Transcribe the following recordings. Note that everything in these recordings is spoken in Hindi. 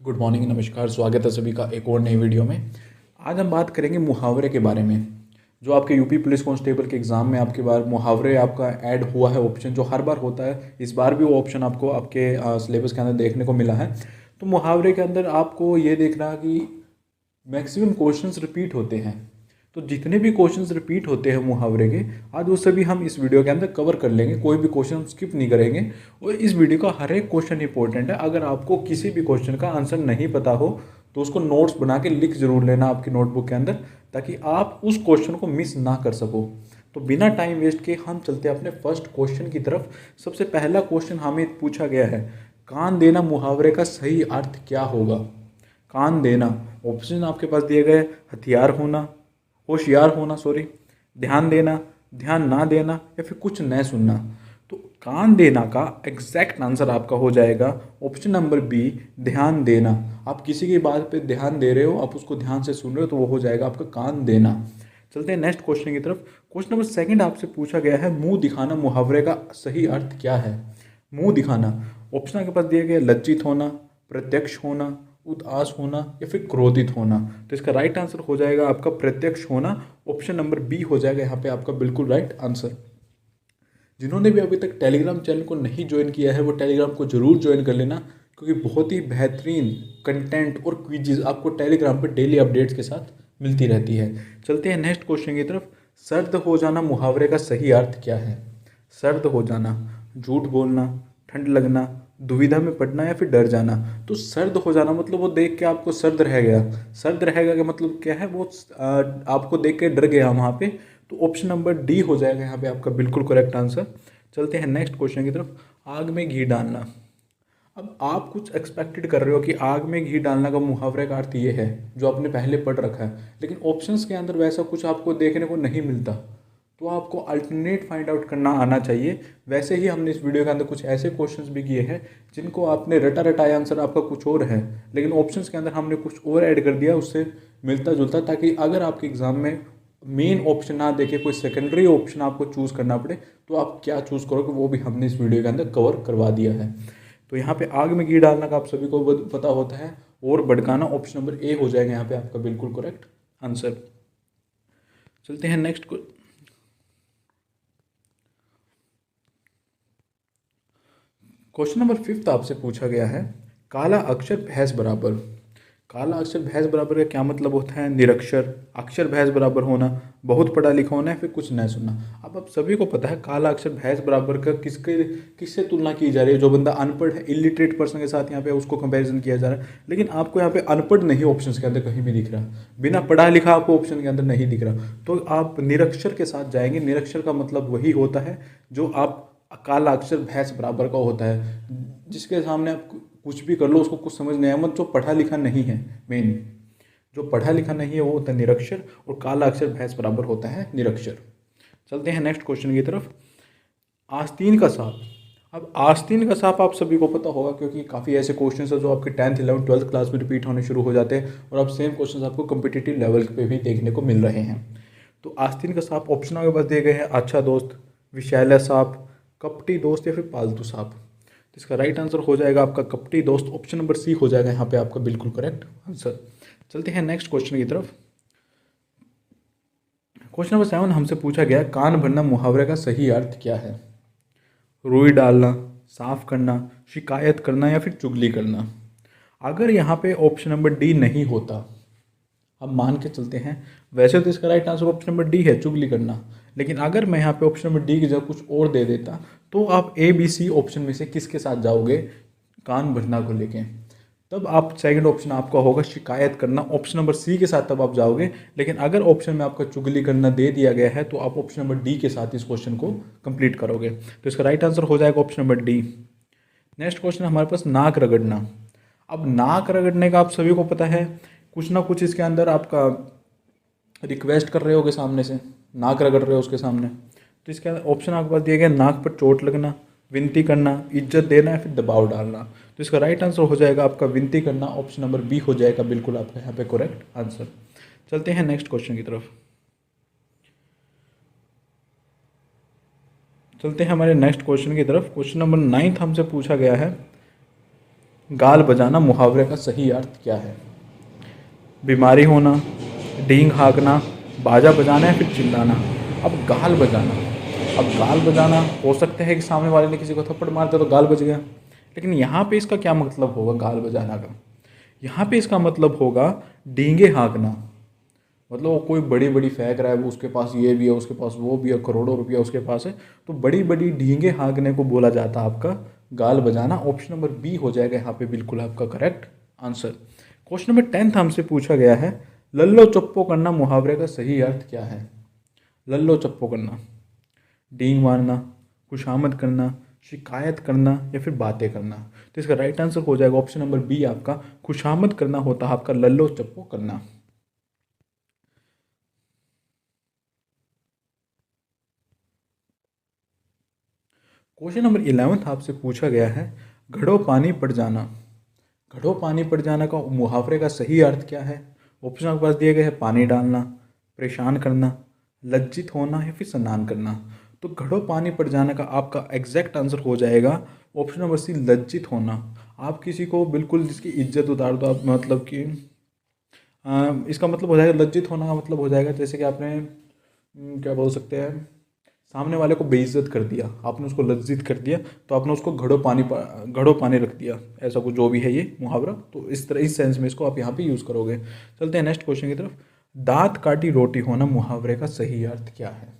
गुड मॉर्निंग, नमस्कार, स्वागत है सभी का एक और नई वीडियो में। आज हम बात करेंगे मुहावरे के बारे में। जो आपके यूपी पुलिस कांस्टेबल के एग्ज़ाम में आपके बार मुहावरे आपका ऐड हुआ है ऑप्शन, जो हर बार होता है, इस बार भी वो ऑप्शन आपको आपके सिलेबस के अंदर देखने को मिला है। तो मुहावरे के अंदर आपको ये देखना कि मैक्सिमम क्वेश्चंस रिपीट होते हैं। तो जितने भी क्वेश्चंस रिपीट होते हैं मुहावरे के, आज वो सभी हम इस वीडियो के अंदर कवर कर लेंगे। कोई भी क्वेश्चन स्किप नहीं करेंगे और इस वीडियो का हर एक क्वेश्चन इंपॉर्टेंट है। अगर आपको किसी भी क्वेश्चन का आंसर नहीं पता हो तो उसको नोट्स बना के लिख जरूर लेना आपकी नोटबुक के अंदर, ताकि आप उस क्वेश्चन को मिस ना कर सको। तो बिना टाइम वेस्ट के हम चलते हैं अपने फर्स्ट क्वेश्चन की तरफ। सबसे पहला क्वेश्चन हमें पूछा गया है, कान देना मुहावरे का सही अर्थ क्या होगा। कान देना, ऑप्शन आपके पास दिए गए, हथियार होना, होशियार होना, सॉरी, ध्यान देना, ध्यान ना देना, या फिर कुछ न सुनना। तो कान देना का एग्जैक्ट आंसर आपका हो जाएगा ऑप्शन नंबर बी, ध्यान देना। आप किसी की बात पे ध्यान दे रहे हो, आप उसको ध्यान से सुन रहे हो, तो वो हो जाएगा आपका कान देना। चलते हैं नेक्स्ट क्वेश्चन की तरफ। क्वेश्चन नंबर सेकंड आपसे पूछा गया है, मुंह दिखाना मुहावरे का सही अर्थ क्या है। मुंह दिखाना, ऑप्शन आपके पास दिए गए, लज्जित होना, प्रत्यक्ष होना, उदास होना, या फिर क्रोधित होना। तो इसका राइट आंसर हो जाएगा आपका प्रत्यक्ष होना। ऑप्शन नंबर बी हो जाएगा यहाँ पे आपका बिल्कुल राइट आंसर। जिन्होंने भी अभी तक टेलीग्राम चैनल को नहीं ज्वाइन किया है वो टेलीग्राम को जरूर ज्वाइन कर लेना, क्योंकि बहुत ही बेहतरीन कंटेंट और क्विजेज आपको टेलीग्राम पर डेली अपडेट्स के साथ मिलती रहती है। चलते हैं नेक्स्ट क्वेश्चन की तरफ। सर्द हो जाना मुहावरे का सही अर्थ क्या है। सर्द हो जाना, झूठ बोलना, ठंड लगना, दुविधा में पड़ना, या फिर डर जाना। तो सर्द हो जाना मतलब वो देख के आपको सर्द रह गया। सर्द रहेगा का मतलब क्या है, वो आपको देख के डर गया वहाँ पे। तो ऑप्शन नंबर डी हो जाएगा यहाँ पे आपका बिल्कुल करेक्ट आंसर। चलते हैं नेक्स्ट क्वेश्चन की तरफ। आग में घी डालना। अब आप कुछ एक्सपेक्टेड कर रहे हो कि आग में घी डालना का मुहावरे का अर्थ ये है, जो आपने पहले पढ़ रखा है, लेकिन ऑप्शंस के अंदर वैसा कुछ आपको देखने को नहीं मिलता। तो आपको अल्टरनेट फाइंड आउट करना आना चाहिए। वैसे ही हमने इस वीडियो के अंदर कुछ ऐसे क्वेश्चंस भी किए हैं जिनको आपने रटा रटाया आंसर आपका कुछ और है, लेकिन ऑप्शंस के अंदर हमने कुछ और ऐड कर दिया उससे मिलता जुलता, ताकि अगर आपके एग्जाम में मेन ऑप्शन ना देके कोई सेकेंडरी ऑप्शन आपको चूज़ करना पड़े तो आप क्या चूज़ करोगे, वो भी हमने इस वीडियो के अंदर कवर करवा दिया है। तो यहाँ पे आग में घी डालना का आप सभी को पता होता है, और भड़काना ऑप्शन नंबर ए हो जाएगा यहाँ पे आपका बिल्कुल करेक्ट आंसर। चलते हैं नेक्स्ट। क्वेश्चन नंबर फिफ्थ आपसे पूछा गया है, काला अक्षर भैंस बराबर। काला अक्षर भैंस बराबर का क्या मतलब होता है। निरक्षर, अक्षर भैंस बराबर होना, बहुत पढ़ा लिखा होना, है फिर कुछ नहीं सुनना। अब आप सभी को पता है काला अक्षर भैंस बराबर का किससे तुलना की जा रही है। जो बंदा अनपढ़ है, इलिटरेट पर्सन के साथ यहाँ पे उसको कंपैरिजन किया जा रहा है। लेकिन आपको यहाँ पे अनपढ़ नहीं ऑप्शन के अंदर कहीं भी दिख रहा, बिना पढ़ा लिखा आपको ऑप्शन के अंदर नहीं दिख रहा। तो आप निरक्षर के साथ जाएंगे। निरक्षर का मतलब वही होता है जो आप काला अक्षर भैंस बराबर का होता है, जिसके सामने आप कुछ भी कर लो उसको कुछ समझ नहीं आया, मतलब जो पढ़ा लिखा नहीं है। मेन जो पढ़ा लिखा नहीं है वो होता है निरक्षर, और काला अक्षर भैंस बराबर होता है निरक्षर। चलते हैं नेक्स्ट क्वेश्चन की तरफ। आस्तीन का सांप। अब आस्तीन का सांप आप सभी को पता होगा, क्योंकि काफ़ी ऐसे क्वेश्चन है जो आपके 10th 11th 12th क्लास में रिपीट होने शुरू हो जाते हैं, और अब सेम क्वेश्चन आपको कम्पिटिटिव लेवल पे भी देखने को मिल रहे हैं। तो आस्तीन का सांप ऑप्शन आपके पास दिए गए हैं, अच्छा दोस्त, विषैला सांप, कपटी दोस्त, या फिर पालतू सांप। तो इसका राइट आंसर हो जाएगा आपका कपटी दोस्त। ऑप्शन नंबर सी हो जाएगा यहाँ पे आपका बिल्कुल करेक्ट आंसर। चलते हैं नेक्स्ट क्वेश्चन की तरफ। क्वेश्चन नंबर 7 हमसे पूछा गया, कान भरना मुहावरे का सही अर्थ क्या है। रुई डालना, साफ करना, शिकायत करना, या फिर चुगली करना। अगर यहाँ पे ऑप्शन नंबर डी नहीं होता, अब मान के चलते हैं, वैसे तो इसका right answer option number D है, चुगली करना, लेकिन अगर मैं यहाँ पे ऑप्शन नंबर डी की जगह कुछ और दे देता तो आप ए बी सी ऑप्शन में से किसके साथ जाओगे कान भरना को लेके। तब आप सेकंड ऑप्शन आपका होगा शिकायत करना, ऑप्शन नंबर सी के साथ तब आप जाओगे। लेकिन अगर ऑप्शन में आपका चुगली करना दे दिया गया है तो आप ऑप्शन नंबर डी के साथ इस क्वेश्चन को कंप्लीट करोगे। तो इसका राइट आंसर हो जाएगा option number D. Next question हमारे पास नाक रगड़ना। अब नाक रगड़ने का आप सभी को पता है, कुछ ना कुछ इसके अंदर आपका रिक्वेस्ट कर रहे होगे सामने से, नाक रगड़ रहे हो उसके सामने। तो इसके अंदर ऑप्शन आपके पास दिए गए, नाक पर चोट लगना, विनती करना, इज्जत देना, या फिर दबाव डालना। तो इसका राइट आंसर हो जाएगा आपका विनती करना। ऑप्शन नंबर बी हो जाएगा बिल्कुल आपका यहाँ पे करेक्ट आंसर। चलते हैं नेक्स्ट क्वेश्चन की तरफ। चलते हैं हमारे नेक्स्ट क्वेश्चन की तरफ। क्वेश्चन नंबर 9 हमसे पूछा गया है, गाल बजाना मुहावरे का सही अर्थ क्या है? बीमारी होना, डींग हाँकना, बाजा बजाना या फिर चिल्लाना। अब गाल बजाना, अब गाल बजाना हो सकता है कि सामने वाले ने किसी को थप्पड़ मार दिया तो गाल बज गया, लेकिन यहाँ पे इसका क्या मतलब होगा गाल बजाना का? यहाँ पे इसका मतलब होगा डींगे हाँकना। मतलब वो कोई बड़ी बड़ी फेंक रहा है, वो उसके पास ये भी है, उसके पास वो भी है, करोड़ों रुपया उसके पास है, तो बड़ी बड़ी डींगे हाँकने को बोला जाता है आपका गाल बजाना। ऑप्शन नंबर बी हो जाएगा यहाँ पे बिल्कुल आपका करेक्ट आंसर। क्वेश्चन नंबर 10 हमसे पूछा गया है, लल्लो चप्पो करना मुहावरे का सही अर्थ क्या है? लल्लो चप्पो करना, डींग मारना, खुशामद करना, शिकायत करना या फिर बातें करना। तो इसका राइट आंसर हो जाएगा ऑप्शन नंबर बी आपका खुशामद करना होता है आपका लल्लो चप्पो करना। क्वेश्चन नंबर 11 आपसे पूछा गया है, घड़ो पानी पड़ जाना, घड़ो पानी पड़ जाना का मुहावरे का सही अर्थ क्या है? ऑप्शन आपके पास दिए गए हैं, पानी डालना, परेशान करना, लज्जित होना या फिर स्नान करना। तो घड़ो पानी पड़ जाने का आपका एग्जैक्ट आंसर हो जाएगा ऑप्शन नंबर सी लज्जित होना। आप किसी को बिल्कुल जिसकी इज्जत उतार दो, आप मतलब कि इसका मतलब हो जाएगा लज्जित होना का मतलब हो जाएगा जैसे कि आपने क्या बोल सकते हैं, सामने वाले को बेइज्जत कर दिया, आपने उसको लज्जित कर दिया, तो आपने उसको घड़ो पानी रख दिया, ऐसा कुछ जो भी है ये मुहावरा। तो इस तरह इस सेंस में इसको आप यहाँ पे यूज़ करोगे। चलते हैं नेक्स्ट क्वेश्चन की तरफ। दांत काटी रोटी होना मुहावरे का सही अर्थ क्या है?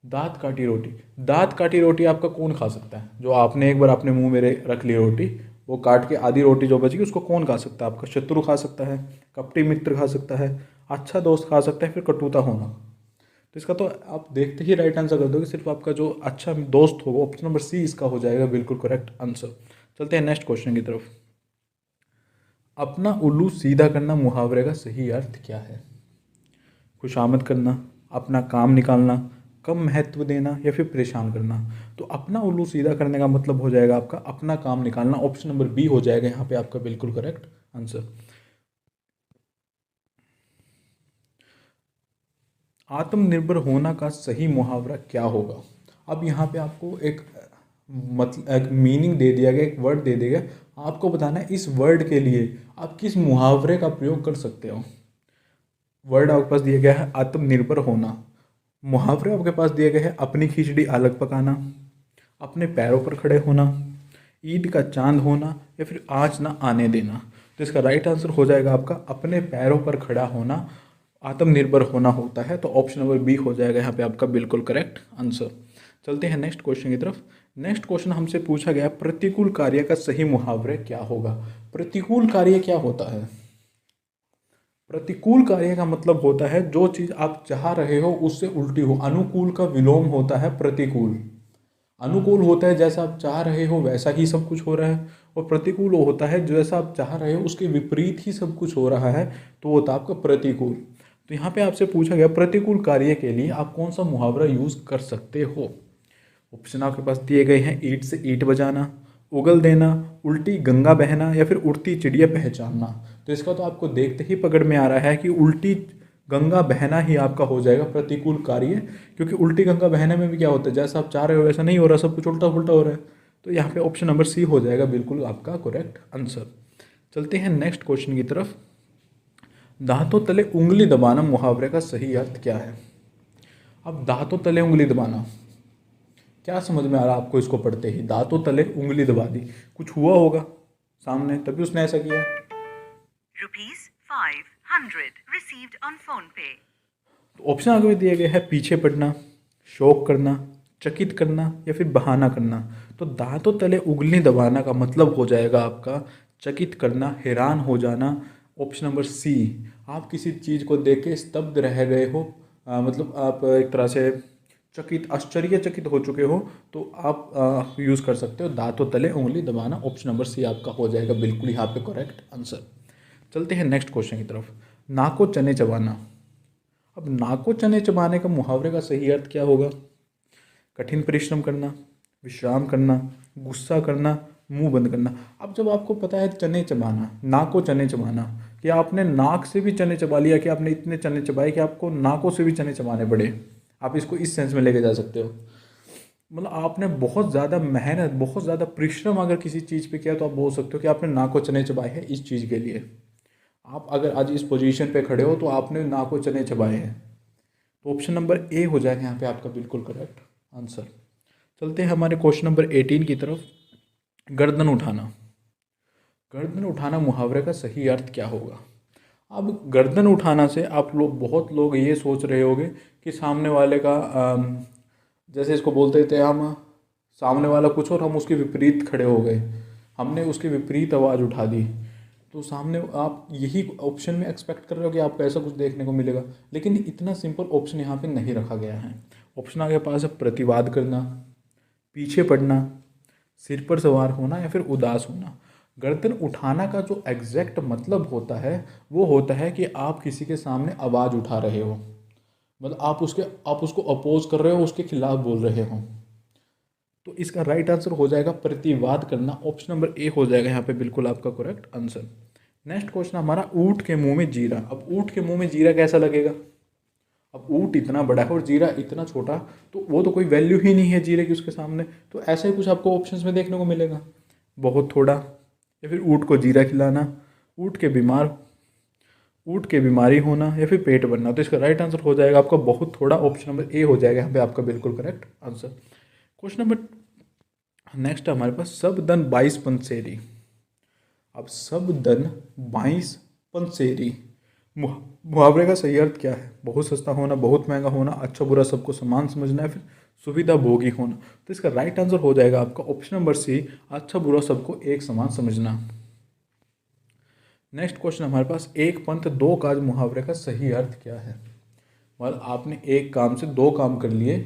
दांत काटी रोटी, दांत काटी रोटी आपका कौन खा सकता है? जो आपने एक बार अपने मुंह में रख ली रोटी, वो काट के आधी रोटी जो बची उसको कौन खा सकता है? आपका शत्रु खा सकता है, कपटी मित्र खा सकता है, अच्छा दोस्त खा सकता है, फिर कटुता होना। तो इसका तो आप देखते ही राइट आंसर कर दोगे, सिर्फ आपका जो अच्छा दोस्त होगा। ऑप्शन नंबर सी इसका हो जाएगा बिल्कुल करेक्ट आंसर। चलते हैं नेक्स्ट क्वेश्चन की तरफ। अपना उल्लू सीधा करना मुहावरे का सही अर्थ क्या है? खुशामद करना, अपना काम निकालना, कम महत्व देना या फिर परेशान करना। तो अपना उल्लू सीधा करने का मतलब हो जाएगा आपका अपना काम निकालना। ऑप्शन नंबर बी हो जाएगा यहाँ पे आपका बिल्कुल करेक्ट आंसर। आत्मनिर्भर होना का सही मुहावरा क्या होगा? अब यहाँ पे आपको एक मतलब एक मीनिंग दे दिया गया, एक वर्ड दे दिया गया, आपको बताना है इस वर्ड के लिए आप किस मुहावरे का प्रयोग कर सकते हो। वर्ड आपके पास दिया गया है आत्मनिर्भर होना, मुहावरे आपके पास दिए गए हैं अपनी खिचड़ी अलग पकाना, अपने पैरों पर खड़े होना, ईद का चांद होना या फिर आज ना आने देना। तो इसका राइट आंसर हो जाएगा आपका अपने पैरों पर खड़ा होना, आत्मनिर्भर होना होता है। तो ऑप्शन नंबर बी हो जाएगा यहाँ पे आपका बिल्कुल करेक्ट आंसर। चलते हैं नेक्स्ट क्वेश्चन की तरफ। नेक्स्ट क्वेश्चन हमसे पूछा गया प्रतिकूल कार्य का सही मुहावरे क्या होगा? प्रतिकूल कार्य क्या होता है? प्रतिकूल कार्य का मतलब होता है जो चीज़ आप चाह रहे हो उससे उल्टी हो। अनुकूल का विलोम होता है प्रतिकूल। अनुकूल होता है जैसा आप चाह रहे हो वैसा ही सब कुछ हो रहा है, और प्रतिकूल होता है जैसा आप चाह रहे हो उसके विपरीत ही सब कुछ हो रहा है, तो वो होता है आपका प्रतिकूल। तो यहाँ पे आपसे पूछा गया प्रतिकूल कार्य के लिए आप कौन सा मुहावरा यूज़ कर सकते हो। ऑप्शन आपके पास दिए गए हैं, ईंट से ईंट बजाना, उगल देना, उल्टी गंगा बहना या फिर उड़ती चिड़िया पहचानना। तो इसका तो आपको देखते ही पकड़ में आ रहा है कि उल्टी गंगा बहना ही आपका हो जाएगा प्रतिकूल कार्य, क्योंकि उल्टी गंगा बहने में भी क्या होता है जैसा आप चाह रहे हो वैसा नहीं हो रहा, सब कुछ उल्टा पुल्टा हो रहा है। तो यहाँ पे ऑप्शन नंबर सी हो जाएगा बिल्कुल आपका करेक्ट आंसर। चलते हैं नेक्स्ट क्वेश्चन की तरफ। दांतों तले उंगली दबाना मुहावरे का सही अर्थ क्या है? अब दांतों तले उंगली दबाना क्या समझ में आ रहा है आपको? इसको पढ़ते ही दांतों तले उंगली दबा दी, कुछ हुआ होगा सामने तभी उसने ऐसा किया। ₹500 received on phone pay। तो ऑप्शन आगे में दिए गए हैं, पीछे पड़ना, शौक करना, चकित करना या फिर बहाना करना। तो दांतों तले उंगली दबाना का मतलब हो जाएगा आपका चकित करना, हैरान हो जाना। ऑप्शन नंबर सी, आप किसी चीज़ को देख के स्तब्ध रह गए हो, मतलब आप एक तरह से चकित आश्चर्यचकित हो चुके हो, तो आप यूज़ कर सकते हो दांतों तले उंगली दबाना। ऑप्शन नंबर सी आपका हो जाएगा बिल्कुल यहाँ पे करेक्ट आंसर। चलते हैं नेक्स्ट क्वेश्चन की तरफ। नाको चने चबाना। अब नाको चने चबाने का मुहावरे का सही अर्थ क्या होगा? कठिन परिश्रम करना, विश्राम करना, गुस्सा करना, मुंह बंद करना। अब जब आपको पता है चने चबाना, नाको चने चबाना, कि आपने नाक से भी चने चबा लिया, कि आपने इतने चने चबाए कि आपको नाकों से भी चने चबाने पड़े, आप इसको इस सेंस में लेके जा सकते हो। मतलब आपने बहुत ज़्यादा मेहनत, बहुत ज़्यादा परिश्रम अगर किसी चीज़ पे किया तो आप बोल सकते हो कि आपने नाको चने चबाए हैं इस चीज़ के लिए। आप अगर आज इस पोजीशन पे खड़े हो तो आपने नाको चने चबाए हैं। तो ऑप्शन नंबर ए हो जाएगा यहाँ पे आपका बिल्कुल करेक्ट आंसर। चलते हैं हमारे क्वेश्चन नंबर 18 की तरफ। गर्दन उठाना। गर्दन उठाना मुहावरे का सही अर्थ क्या होगा? अब गर्दन उठाना से आप लोग, बहुत लोग ये सोच रहे होंगे कि सामने वाले का जैसे इसको बोलते थे हम, सामने वाला कुछ और हम उसके विपरीत खड़े हो गए, हमने उसके विपरीत आवाज़ उठा दी। तो सामने आप यही ऑप्शन में एक्सपेक्ट कर रहे हो कि आपको ऐसा कुछ देखने को मिलेगा, लेकिन इतना सिंपल ऑप्शन यहाँ पे नहीं रखा गया है। ऑप्शन आपके पास है प्रतिवाद करना, पीछे पड़ना, सिर पर सवार होना या फिर उदास होना। गर्दन उठाना का जो एग्जैक्ट मतलब होता है वो होता है कि आप किसी के सामने आवाज़ उठा रहे हो, मतलब आप उसको अपोज कर रहे हो, उसके खिलाफ बोल रहे हो। तो इसका राइट आंसर हो जाएगा प्रतिवाद करना। ऑप्शन नंबर ए हो जाएगा यहाँ पे बिल्कुल आपका करेक्ट आंसर। नेक्स्ट क्वेश्चन हमारा, ऊँट के मुंह में जीरा। अब ऊँट के मुंह में जीरा कैसा लगेगा? अब ऊँट इतना बड़ा है और जीरा इतना छोटा, तो वो तो कोई वैल्यू ही नहीं है जीरे की उसके सामने। तो ऐसा ही कुछ आपको ऑप्शंस में देखने को मिलेगा, बहुत थोड़ा, या फिर ऊँट को जीरा खिलाना, ऊँट के बीमार, ऊँट के बीमारी होना, या फिर पेट भरना। तो इसका राइट आंसर हो जाएगा आपका बहुत थोड़ा, ऑप्शन नंबर ए हो जाएगा यहाँ पे आपका बिल्कुल correct answer. Question number next हमारे पास, सब दन 22 पंसेरी। अब सब दन 22 पंसेरी मुहावरे का सही अर्थ क्या है? बहुत सस्ता होना, बहुत महंगा होना, अच्छा बुरा सबको समान समझना, है फिर सुविधा भोगी होना। तो इसका राइट आंसर हो जाएगा आपका ऑप्शन नंबर सी, अच्छा बुरा सबको एक समान समझना। नेक्स्ट क्वेश्चन हमारे पास, एक पंथ दो काज मुहावरे का सही अर्थ क्या है? मतलब आपने एक काम से दो काम कर लिए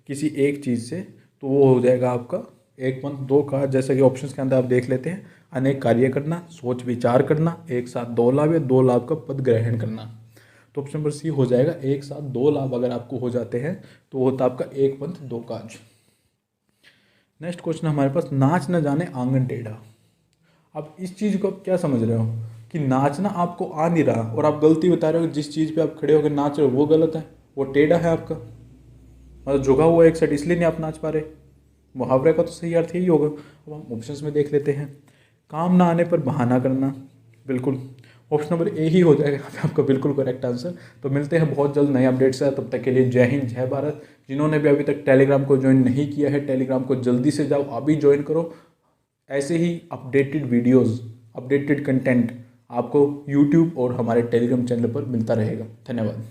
किसी एक चीज़ से, तो वो हो जाएगा आपका एक पंथ दो काज। जैसा कि ऑप्शंस के अंदर आप देख लेते हैं, अनेक कार्य करना, सोच विचार करना, एक साथ दो लाभ या दो लाभ का पद ग्रहण करना। तो ऑप्शन नंबर सी हो जाएगा, एक साथ दो लाभ अगर आपको हो जाते हैं तो वो होता है आपका एक पंथ दो काज। नेक्स्ट क्वेश्चन हमारे पास, नाच न जाने आंगन टेढ़ा। आप इस चीज़ को क्या समझ रहे हो कि नाचना आपको आ नहीं रहा और आप गलती बता रहे हो, जिस चीज़ पे आप खड़े होकर नाच रहे हो वो गलत है, वो टेढ़ा है आपका, मतलब झुका हुआ एक साइड, इसलिए नहीं आप नाच पा रहे। मुहावरे का तो सही अर्थ यही होगा। अब हम ऑप्शंस में देख लेते हैं, काम ना आने पर बहाना करना, बिल्कुल ऑप्शन नंबर ए ही हो जाएगा यहाँ पे आपका बिल्कुल करेक्ट आंसर। तो मिलते हैं बहुत जल्द नए अपडेट से, तब तक के लिए जय हिंद जय भारत। जिन्होंने भी अभी तक टेलीग्राम को ज्वाइन नहीं किया है, टेलीग्राम को जल्दी से जाओ, अभी ज्वाइन करो। ऐसे ही अपडेटेड वीडियोस, अपडेटेड कंटेंट आपको यूट्यूब और हमारे टेलीग्राम चैनल पर मिलता रहेगा। धन्यवाद।